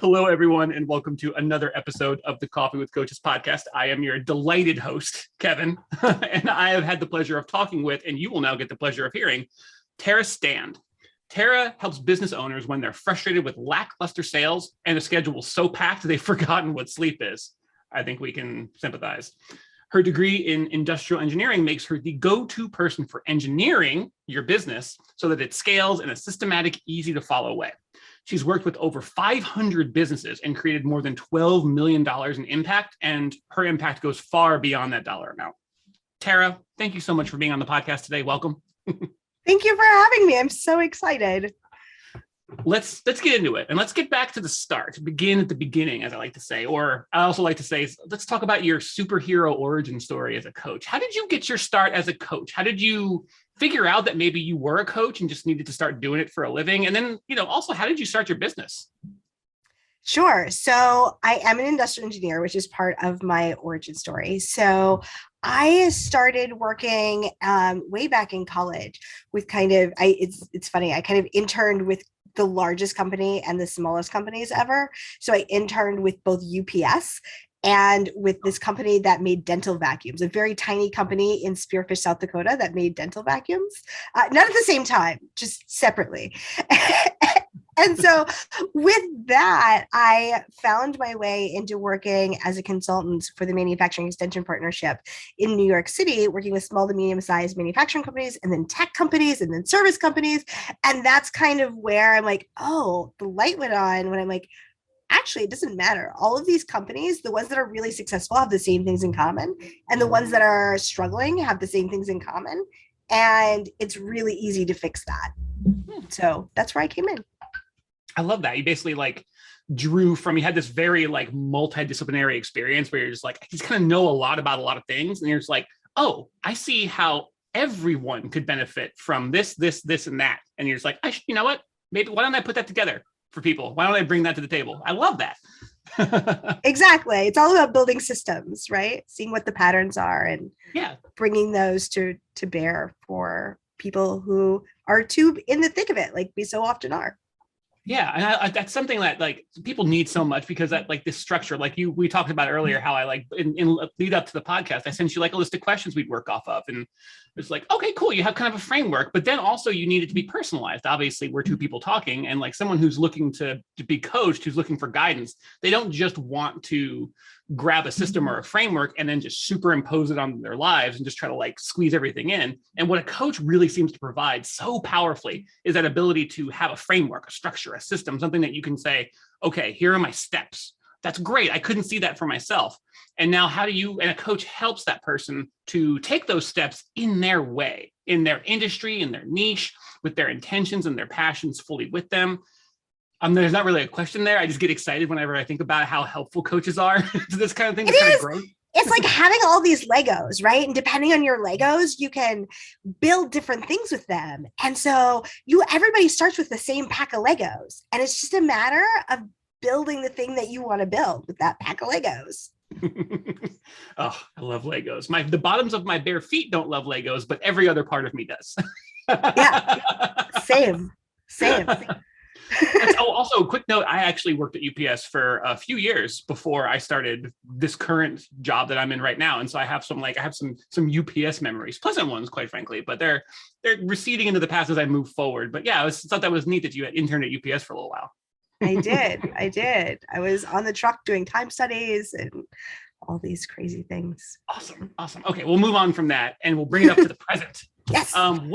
Hello, everyone, and welcome to another episode of the Coffee with Coaches podcast. I am your delighted host, Kevin, and I have had the pleasure of talking with, and you will now get the pleasure of hearing, Tara Stand. Tara helps business owners when they're frustrated with lackluster sales and a schedule so packed they've forgotten what sleep is. I think we can sympathize. Her degree in industrial engineering makes her the go-to person for engineering your business so that it scales in a systematic, easy to follow way. She's worked with over 500 businesses and created more than $12 million in impact, and her impact goes far beyond that dollar amount. Tara, thank you so much for being on the podcast today. Welcome. Thank you for having me. I'm so excited. Let's get into it, and let's get back to the start. Begin at the beginning, as I like to say, or I also like to say, let's talk about your superhero origin story as a coach. How did you get your start as a coach? How did you figure out that maybe you were a coach and just needed to start doing it for a living? And then, also, how did you start your business? Sure. So I am an industrial engineer, which is part of my origin story. So I started working way back in college with it's funny. I kind of interned with the largest company and the smallest companies ever. So I interned with both UPS and with this company that made dental vacuums, a very tiny company in Spearfish, South Dakota that made dental vacuums, not at the same time, just separately. And so with that, I found my way into working as a consultant for the Manufacturing Extension Partnership in New York City, working with small to medium-sized manufacturing companies and then tech companies and then service companies. And that's kind of where I'm like, oh, the light went on when I'm like, actually, it doesn't matter. All of these companies, the ones that are really successful have the same things in common, and the ones that are struggling have the same things in common. And it's really easy to fix that. So that's where I came in. I love that. You basically you had this very multidisciplinary experience where you're just like, I just kind of know a lot about a lot of things. And you're just like, oh, I see how everyone could benefit from this, and that. And you're just like, you know what? Maybe why don't I put that together for people? Why don't I bring that to the table? I love that. Exactly. It's all about building systems, right? Seeing what the patterns are and bringing those to bear for people who are too in the thick of it, like we so often are. Yeah, and that's something that people need so much, because that this structure, we talked about earlier, how I in lead up to the podcast, I sent you a list of questions we'd work off of, and it's okay, cool, you have kind of a framework, but then also you need it to be personalized. Obviously, we're two people talking, and someone who's looking to be coached, who's looking for guidance, they don't just want to grab a system or a framework and then just superimpose it on their lives and just try to squeeze everything in. And what a coach really seems to provide so powerfully is that ability to have a framework, a structure, a system, something that you can say, okay, here are my steps. That's great. I couldn't see that for myself. And now and a coach helps that person to take those steps in their way, in their industry, in their niche, with their intentions and their passions fully with them. There's not really a question there. I just get excited whenever I think about how helpful coaches are to this kind of thing. It's like having all these Legos, right? And depending on your Legos, you can build different things with them. And so everybody starts with the same pack of Legos. And it's just a matter of building the thing that you want to build with that pack of Legos. Oh, I love Legos. The bottoms of my bare feet don't love Legos, but every other part of me does. Yeah, same. Also, a quick note, I actually worked at UPS for a few years before I started this current job that I'm in right now. And so I have some UPS memories, pleasant ones, quite frankly, but they're receding into the past as I move forward. But yeah, I thought that was neat that you had interned at UPS for a little while. I did. I was on the truck doing time studies and all these crazy things. Awesome. Okay, we'll move on from that and we'll bring it up to the present. Yes. I'm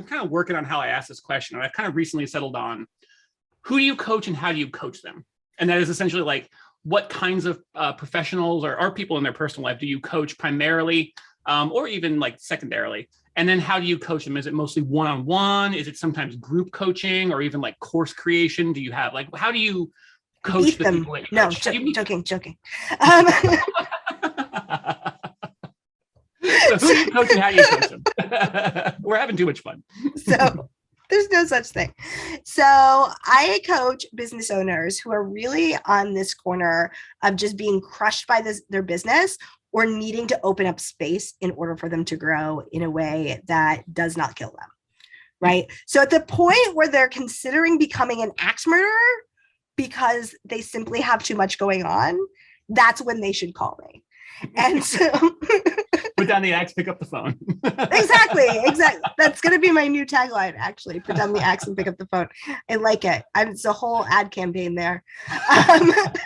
kind of working on how I ask this question, and I've kind of recently settled on who do you coach and how do you coach them? And that is essentially what kinds of professionals or people in their personal life do you coach primarily, or even secondarily? And then how do you coach them? Is it mostly one-on-one? Is it sometimes group coaching or even course creation? Do you have how do you coach the people that you coach? No, joking. So who do you coach and how do you coach them? We're having too much fun. So there's no such thing. So I coach business owners who are really on this corner of just being crushed by their business or needing to open up space in order for them to grow in a way that does not kill them. Right. So at the point where they're considering becoming an axe murderer, because they simply have too much going on, that's when they should call me. And so put down the axe, pick up the phone. exactly. That's going to be my new tagline, actually. Put down the axe and pick up the phone. I like it. It's a whole ad campaign there. I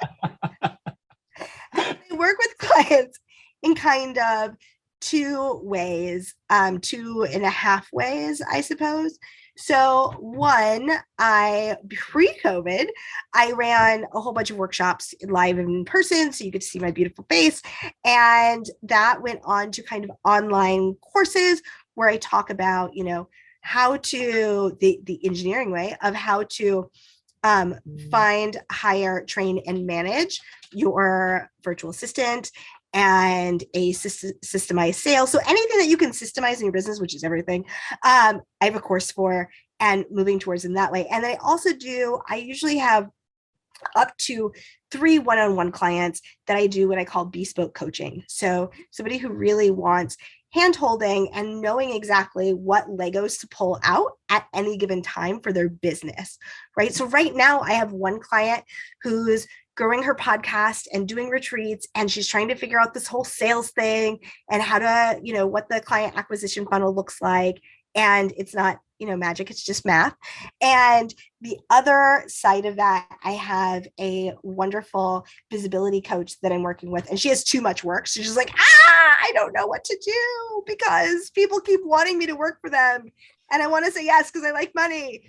work with clients in kind of two ways, 2.5 ways, I suppose. So one, pre-COVID, I ran a whole bunch of workshops live in person, so you could see my beautiful face. And that went on to kind of online courses where I talk about, how to, the engineering way of how to find, hire, train, and manage your virtual assistant and a systemized sales. So anything that you can systemize in your business, which is everything, I have a course for, and moving towards in that way. And I usually have up to 3 one-on-one clients that I do what I call bespoke coaching. So somebody who really wants hand holding and knowing exactly what Legos to pull out at any given time for their business, right? So right now I have one client who's growing her podcast and doing retreats, and she's trying to figure out this whole sales thing and how to, what the client acquisition funnel looks like. And it's not, magic, it's just math. And the other side of that, I have a wonderful visibility coach that I'm working with, and she has too much work. So she's like, I don't know what to do because people keep wanting me to work for them. And I want to say yes because I like money,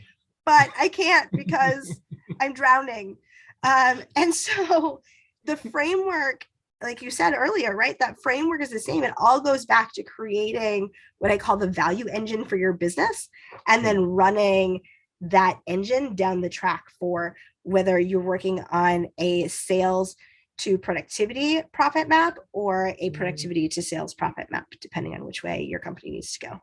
but I can't because I'm drowning. And so the framework, like you said earlier, right? That framework is the same. It all goes back to creating what I call the value engine for your business, and then running that engine down the track for whether you're working on a sales to productivity profit map or a productivity to sales profit map, depending on which way your company needs to go.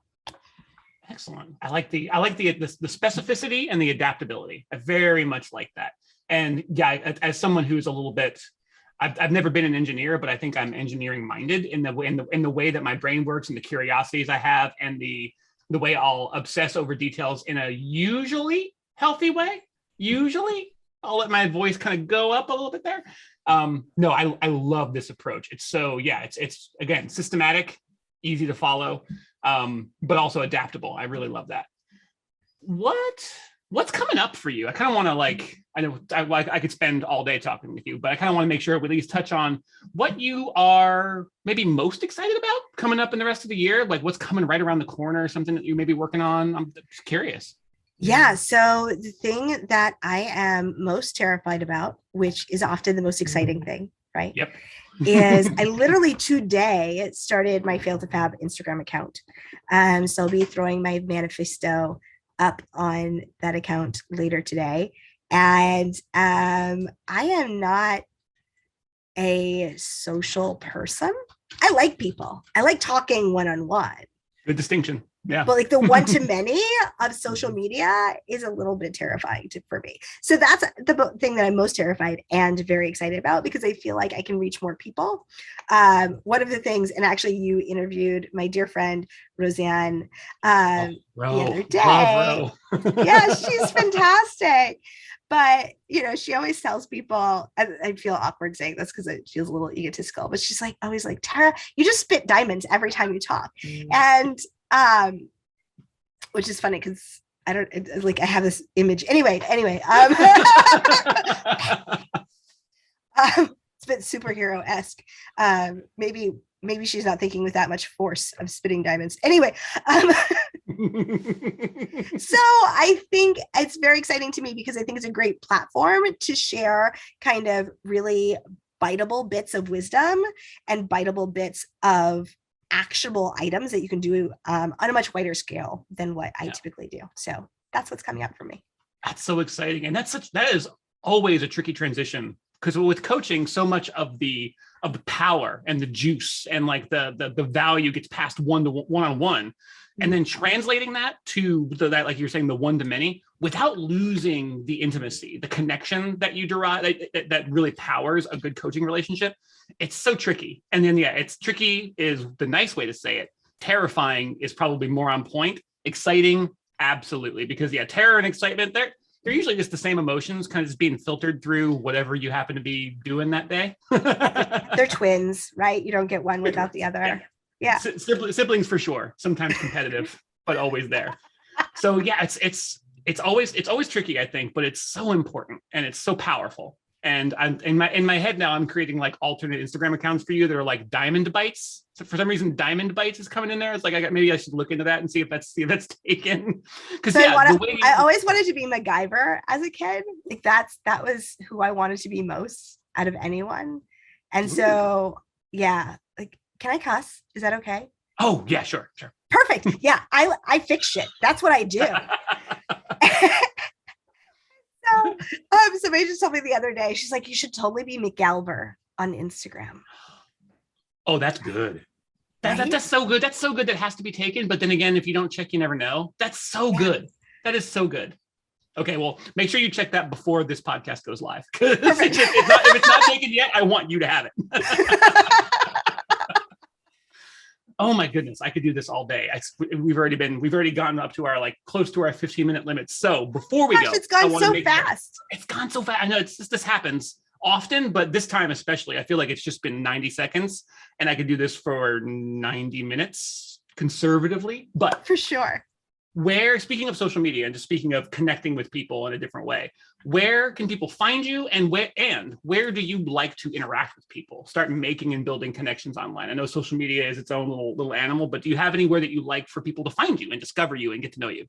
Excellent. I like the specificity and the adaptability. I very much like that. And yeah, as someone who's a little bit, I've never been an engineer, but I think I'm engineering minded in the way that my brain works and the curiosities I have and the way I'll obsess over details in a usually healthy way. Usually I'll let my voice kind of go up a little bit there. No, I love this approach. It's so, it's again, systematic, easy to follow, but also adaptable. I really love that. What's coming up for you? I kind of want to I know I could spend all day talking with you, but I kind of want to make sure we at least touch on what you are maybe most excited about coming up in the rest of the year. Like what's coming right around the corner, something that you may be working on. I'm just curious. Yeah. So the thing that I am most terrified about, which is often the most exciting thing, right? Yep. is I literally today started my Fail to Fab Instagram account. So I'll be throwing my manifesto up on that account later today. And I am not a social person. I like people. I like talking one-on-one. Good distinction. Yeah. But like the one-to-many of social media is a little bit terrifying for me. So that's the thing that I'm most terrified and very excited about because I feel like I can reach more people. One of the things, and actually you interviewed my dear friend, Roseanne, the other day. Yeah, she's fantastic. But, she always tells people, I feel awkward saying this because it feels a little egotistical, but she's like, always like, Tara, you just spit diamonds every time you talk. And which is funny because I have this image anyway. It's a bit superhero-esque. Maybe she's not thinking with that much force of spitting diamonds. Anyway, so I think it's very exciting to me because I think it's a great platform to share kind of really biteable bits of wisdom and biteable bits of actionable items that you can do on a much wider scale than what I typically do. So that's what's coming up for me. That's so exciting. And that is always a tricky transition because with coaching, so much of the power and the juice and like the value gets passed one-on-one. And then translating that to that, like you're saying, the one to many without losing the intimacy, the connection that you derive that really powers a good coaching relationship. It's so tricky. And then, it's tricky is the nice way to say it. Terrifying is probably more on point. Exciting, absolutely. Because terror and excitement, they're usually just the same emotions, kind of just being filtered through whatever you happen to be doing that day. They're twins, right? You don't get one without the other. Yeah. Siblings for sure. Sometimes competitive, but always there. So yeah, it's always tricky, I think, but it's so important and it's so powerful. And I'm in my head now, I'm creating like alternate Instagram accounts for you that are like diamond bites. So for some reason, diamond bites is coming in there. It's like maybe I should look into that and see if that's taken. Because so I always wanted to be MacGyver as a kid. Like that was who I wanted to be most out of anyone. And so yeah, like, can I cuss? Is that okay? Oh yeah, sure. Perfect. Yeah, I fix shit. That's what I do. Somebody just told me the other day, she's like, you should totally be McGalver on Instagram. Oh, that's good. Right? That's so good. That's so good. That has to be taken. But then again, if you don't check, you never know. That's so good. That is so good. Okay, well, make sure you check that before this podcast goes live. If it's not taken yet, I want you to have it. Oh my goodness, I could do this all day. We've already gotten up to our like close to our 15-minute limit. So before we go, it's gone so fast. It's gone so fast. I know this happens often, but this time especially, I feel like it's just been 90 seconds, and I could do this for 90 minutes conservatively. But for sure. Speaking of social media and just speaking of connecting with people in a different way, where can people find you, and where do you like to interact with people? Start making and building connections online. I know social media is its own little animal, but do you have anywhere that you like for people to find you and discover you and get to know you?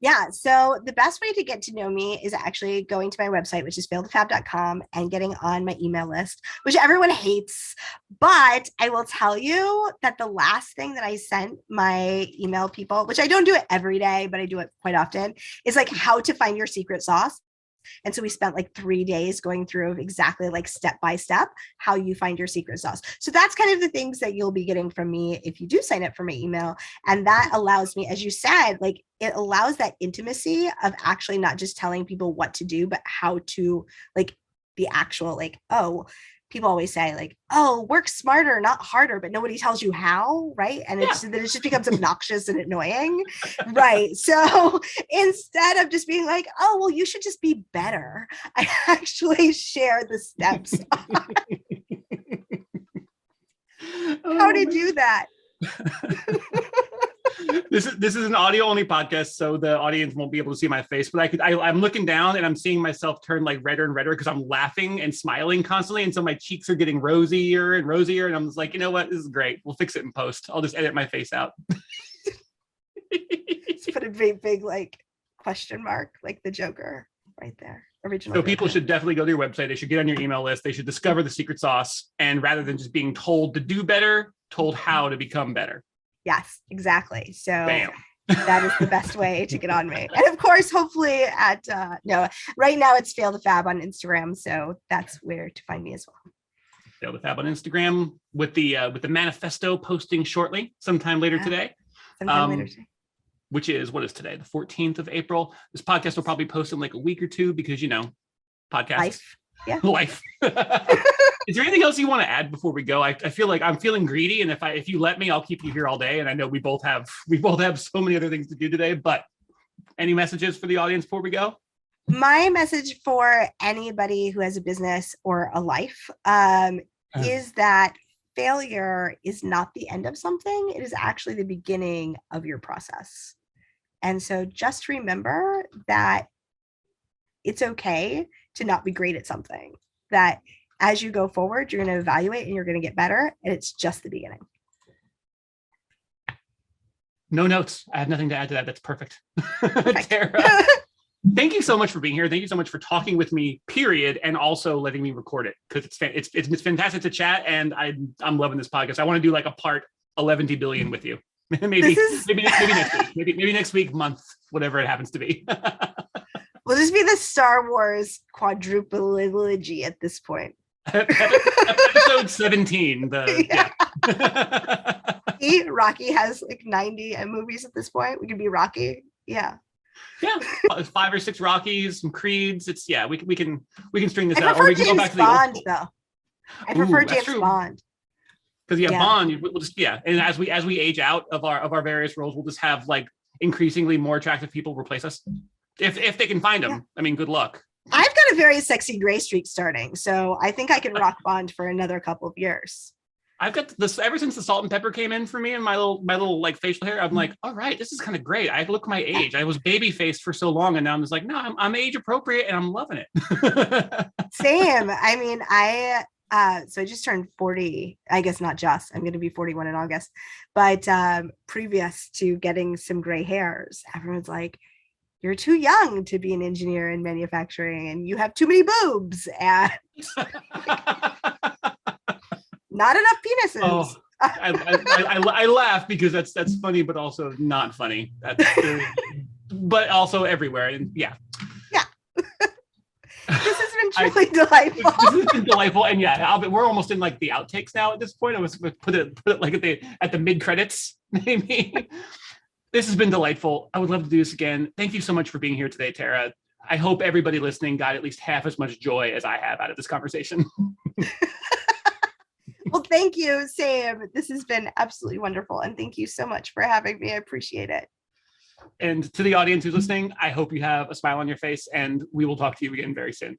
Yeah. So the best way to get to know me is actually going to my website, which is failthefab.com, and getting on my email list, which everyone hates. But I will tell you that the last thing that I sent my email people, which I don't do it every day, but I do it quite often, is like how to find your secret sauce. And so we spent like 3 days going through exactly like step by step how you find your secret sauce. So that's kind of the things that you'll be getting from me if you do sign up for my email. And that allows me, as you said, like it allows that intimacy of actually not just telling people what to do, but how to, like, the actual, like, oh, people always say like, oh, work smarter, not harder, but nobody tells you how, right? And it just becomes obnoxious and annoying, right? So instead of just being like, oh, well, you should just be better, I actually share the steps how to do that. This is an audio only podcast, so the audience won't be able to see my face, but I'm looking down and I'm seeing myself turn like redder and redder because I'm laughing and smiling constantly, and so my cheeks are getting rosier and rosier, and I'm just like, you know what, this is great, we'll fix it in post, I'll just edit my face out. Just put a big like question mark like the Joker right there. Original. So people should definitely go to your website, they should get on your email list, they should discover the secret sauce, and rather than just being told to do better, told how to become better. Yes, exactly. So bam. That is the best way to get on me. And of course, hopefully right now it's Fail the Fab on Instagram. So that's where to find me as well. Fail the Fab on Instagram with the manifesto posting shortly, sometime later today. Which is, what is today? The 14th of April. This podcast will probably post in like a week or two because, podcast. Life. Yeah. Life. Is there anything else you want to add before we go? I feel like I'm feeling greedy, and if you let me, I'll keep you here all day. And I know we both have so many other things to do today. But any messages for the audience before we go? My message for anybody who has a business or a life is that failure is not the end of something. It is actually the beginning of your process. And so just remember that it's okay to not be great at something, that as you go forward, you're going to evaluate and you're going to get better. And it's just the beginning. No notes. I have nothing to add to that. That's perfect. Tara, thank you so much for being here. Thank you so much for talking with me, period. And also letting me record it, because it's fantastic to chat. And I'm loving this podcast. I want to do like a part 11 billion with you. maybe next week, maybe next week, month, whatever it happens to be. We'll just be the Star Wars quadruple-logy at this point. Episode 17. Rocky has like 90 movies at this point. We could be Rocky. Yeah. 5 or 6 Rockies, some Creeds. It's we can string this out. Or we can go back to the Bond, though. I prefer James Bond. Because Bond, we'll just and as we age out of our various roles, we'll just have like increasingly more attractive people replace us. If they can find them. Yeah. I mean, good luck. I've got a very sexy gray streak starting, so I think I can rock Bond for another couple of years. I've got this ever since the salt and pepper came in for me and my little like facial hair. I'm like, all right, this is kind of great. I look my age. I was baby faced for so long, and now I'm just like, no, I'm age appropriate, and I'm loving it. Same. I mean, so I just turned 40. I guess not just. I'm going to be 41 in August, but previous to getting some gray hairs, everyone's like, "You're too young to be an engineer in manufacturing, and you have too many boobs and not enough penises." Oh, I laugh because that's funny, but also not funny. But also everywhere, and yeah. This has been truly delightful. This has been delightful, and yeah, we're almost in like the outtakes now at this point. I was put it like at the mid credits, maybe. This has been delightful. I would love to do this again. Thank you so much for being here today, Tara. I hope everybody listening got at least half as much joy as I have out of this conversation. Well, thank you, Sam. This has been absolutely wonderful, and thank you so much for having me. I appreciate it. And to the audience who's listening, I hope you have a smile on your face, and we will talk to you again very soon.